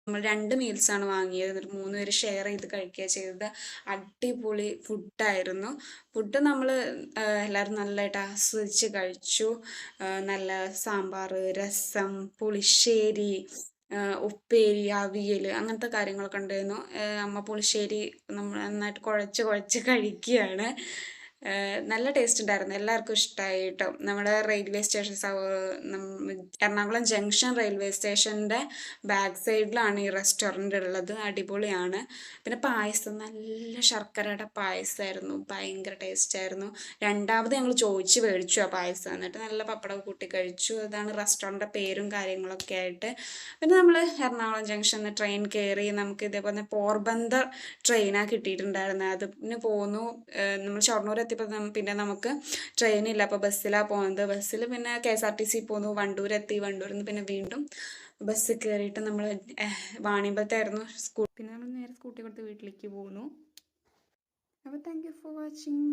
നമ്മൾ 2 മീൽസാണ് വാങ്ങിയത്. എന്നിട്ട് 3 പേര് ഷെയർ ചെയ്ത് കഴിക്കുക ചെയ്തത്. അടിപൊളി ഫുഡായിരുന്നു. ഫുഡ് നമ്മൾ എല്ലാവരും നല്ലതായിട്ട് ആസ്വദിച്ച് കഴിച്ചു. നല്ല സാമ്പാർ, രസം, പുളിശ്ശേരി, ഉപ്പേരി, അവിയൽ അങ്ങനത്തെ കാര്യങ്ങളൊക്കെ ഉണ്ടായിരുന്നു. അമ്മ പുളിശ്ശേരി നമ്മൾ നന്നായിട്ട് കുഴച്ച് കുഴച്ച് കഴിക്കുകയാണ്. നല്ല ടേസ്റ്റ് ഉണ്ടായിരുന്നു. എല്ലാവർക്കും ഇഷ്ടമായി കേട്ടോ. നമ്മുടെ railway station Ernakulam junction railway സ്റ്റേഷൻ്റെ ബാക്ക് സൈഡിലാണ് ഈ റെസ്റ്റോറൻ്റ് ഉള്ളത്. അടിപൊളിയാണ്. പിന്നെ പായസം നല്ല ശർക്കരയുടെ പായസമായിരുന്നു. ഭയങ്കര ടേസ്റ്റായിരുന്നു. രണ്ടാമത് ഞങ്ങൾ ചോദിച്ച് മേടിച്ചു ആ പായസം. എന്നിട്ട് നല്ല പപ്പടമൊക്കെ കൂട്ടി കഴിച്ചു. അതാണ് റെസ്റ്റോറൻറ്റിൻ്റെ പേരും കാര്യങ്ങളൊക്കെ ആയിട്ട്. പിന്നെ നമ്മൾ എറണാകുളം ജംഗ്ഷനിൽ ട്രെയിൻ കയറി. നമുക്ക് ഇതേപോലെ പോർബന്ദർ ട്രെയിനാണ് കിട്ടിയിട്ടുണ്ടായിരുന്നത്. അതിന് പോന്നു. നമ്മൾ ഷൊർണൂർ എത്തിയപ്പോൾ പിന്നെ നമുക്ക് ട്രെയിനില്ല. അപ്പോൾ ബസ്സിലാണ് പോകുന്നത്. ബസ്സിൽ പിന്നെ KSRTC പോന്നു. വണ്ടൂർ എത്തി. വണ്ടൂരിൽ നിന്ന് പിന്നെ വീണ്ടും ബസ്സിൽ കയറിയിട്ട് നമ്മൾ വാണിയമ്പലത്തായിരുന്നു പിന്നെ നമ്മൾ നേരെ സ്കൂട്ടി കൊടുത്ത് വീട്ടിലേക്ക് പോന്നു. അപ്പോൾ താങ്ക് യു ഫോർ വാച്ചിങ്.